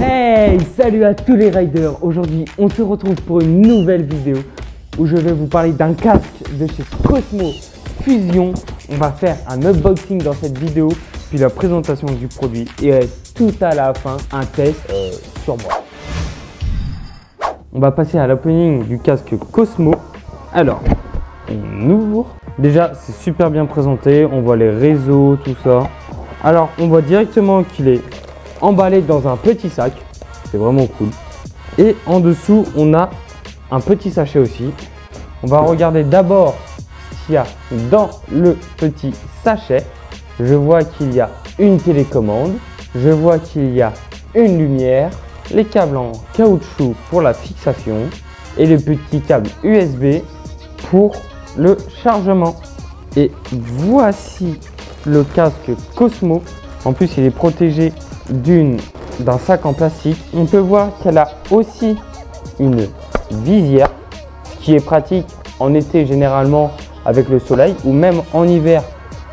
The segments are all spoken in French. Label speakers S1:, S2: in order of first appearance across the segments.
S1: Hey, salut à tous les riders. Aujourd'hui, on se retrouve pour une nouvelle vidéo où je vais vous parler d'un casque de chez Cosmo Fusion. On va faire un unboxing dans cette vidéo, puis la présentation du produit et tout à la fin, un test sur moi. On va passer à l'opening du casque Cosmo. Alors, on ouvre. Déjà, c'est super bien présenté. On voit les réseaux, tout ça. Alors, on voit directement qu'il est emballé dans un petit sac. C'est vraiment cool. Et en dessous, on a un petit sachet aussi. On va regarder d'abord ce qu'il y a dans le petit sachet. Je vois qu'il y a une télécommande. Je vois qu'il y a une lumière. Les câbles en caoutchouc pour la fixation. Et le petit câble USB pour le chargement. Et voici le casque Cosmo. En plus, il est protégé d'un sac en plastique. On peut voir qu'elle a aussi une visière, qui est pratique en été généralement avec le soleil, ou même en hiver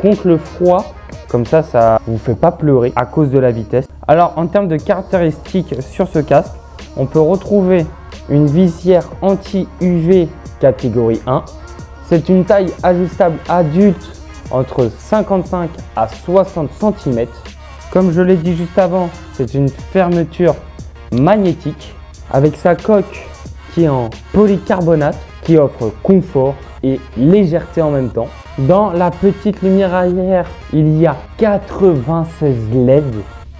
S1: contre le froid. Comme ça ne vous fait pas pleurer à cause de la vitesse. Alors en termes de caractéristiques sur ce casque, on peut retrouver une visière anti-UV catégorie 1. C'est une taille ajustable adulte entre 55 à 60 cm. Comme je l'ai dit juste avant, c'est une fermeture magnétique avec sa coque qui est en polycarbonate qui offre confort et légèreté en même temps. Dans la petite lumière arrière, il y a 96 LED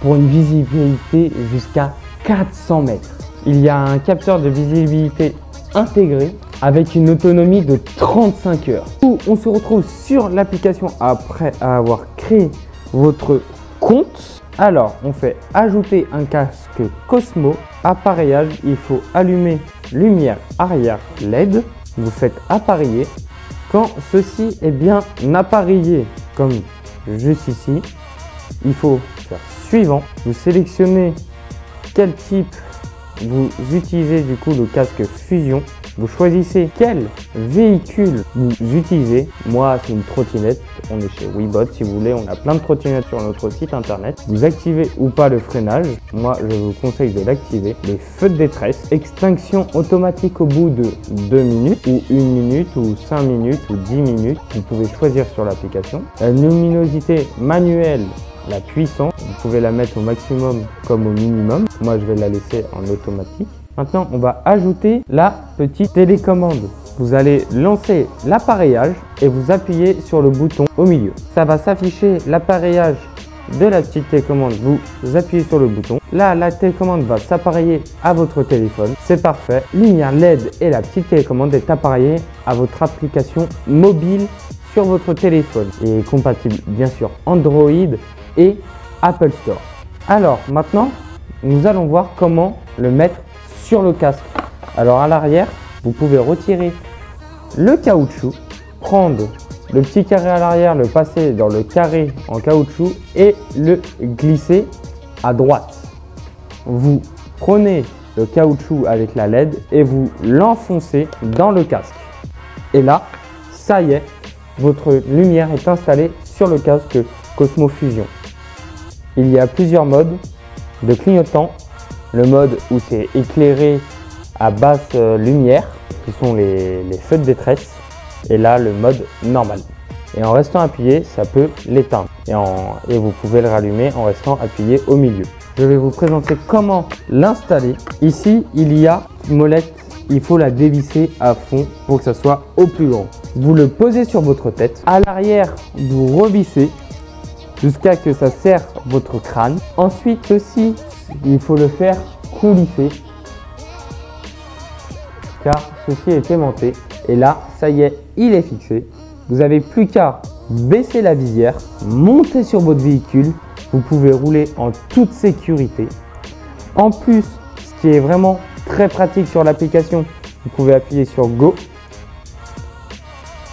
S1: pour une visibilité jusqu'à 400 mètres. Il y a un capteur de visibilité intégré avec une autonomie de 35 heures. On se retrouve sur l'application après avoir créé votre compte. Alors, on fait ajouter un casque Cosmo. Appareillage, il faut allumer lumière arrière LED. Vous faites appareiller. Quand ceci est bien appareillé, comme juste ici, il faut faire suivant. Vous sélectionnez quel type vous utilisez du coup le casque Fusion. Vous choisissez quel véhicule vous utilisez. Moi, c'est une trottinette. On est chez Webot. Si vous voulez, on a plein de trottinettes sur notre site internet. Vous activez ou pas le freinage. Moi, je vous conseille de l'activer. Les feux de détresse. Extinction automatique au bout de 2 minutes ou 1 minute ou 5 minutes ou 10 minutes. Vous pouvez choisir sur l'application. La luminosité manuelle. La puissance, vous pouvez la mettre au maximum comme au minimum. Moi, je vais la laisser en automatique. Maintenant, on va ajouter la petite télécommande. Vous allez lancer l'appareillage et vous appuyez sur le bouton au milieu. Ça va s'afficher l'appareillage de la petite télécommande. Vous appuyez sur le bouton. Là, la télécommande va s'appareiller à votre téléphone. C'est parfait. Lumière LED et la petite télécommande est appareillée à votre application mobile sur votre téléphone. Et est compatible, bien sûr, Android et Apple Store. Alors maintenant, nous allons voir comment le mettre sur le casque. Alors à l'arrière, vous pouvez retirer le caoutchouc, prendre le petit carré à l'arrière, le passer dans le carré en caoutchouc et le glisser à droite. Vous prenez le caoutchouc avec la LED et vous l'enfoncez dans le casque. Et là, ça y est, votre lumière est installée sur le casque Cosmo Fusion. Il y a plusieurs modes de clignotant. Le mode où c'est éclairé à basse lumière, qui sont les feux de détresse. Et là, le mode normal. Et en restant appuyé, ça peut l'éteindre. Et vous pouvez le rallumer en restant appuyé au milieu. Je vais vous présenter comment l'installer. Ici, il y a une molette. Il faut la dévisser à fond pour que ça soit au plus grand. Vous le posez sur votre tête. À l'arrière, vous revissez jusqu'à ce que ça serre votre crâne. Ensuite, ceci, il faut le faire coulisser car ceci est aimanté. Et là, ça y est, il est fixé. Vous n'avez plus qu'à baisser la visière, monter sur votre véhicule. Vous pouvez rouler en toute sécurité. En plus, ce qui est vraiment très pratique sur l'application, vous pouvez appuyer sur Go.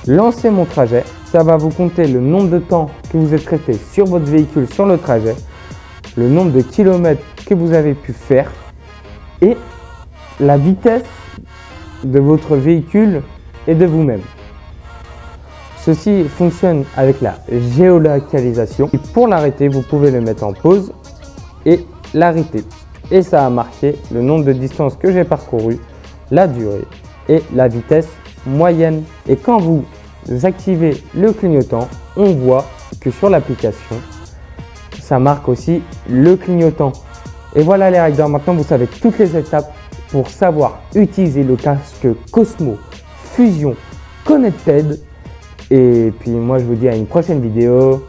S1: Lancer mon trajet. Ça va vous compter le nombre de temps que vous êtes resté sur votre véhicule sur le trajet, le nombre de kilomètres que vous avez pu faire et la vitesse de votre véhicule et de vous-même. Ceci fonctionne avec la géolocalisation. Et pour l'arrêter, vous pouvez le mettre en pause et l'arrêter. et ça a marqué le nombre de distances que j'ai parcouru, la durée et la vitesse moyenne. Et quand vous activez le clignotant, on voit que sur l'application, ça marque aussi le clignotant. Et voilà les riders, maintenant vous savez toutes les étapes pour savoir utiliser le casque Cosmo Fusion Connected. Et puis moi je vous dis à une prochaine vidéo.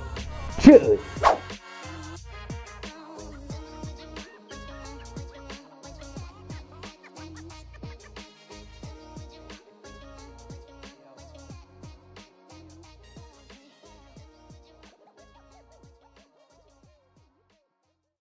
S1: Tchuss!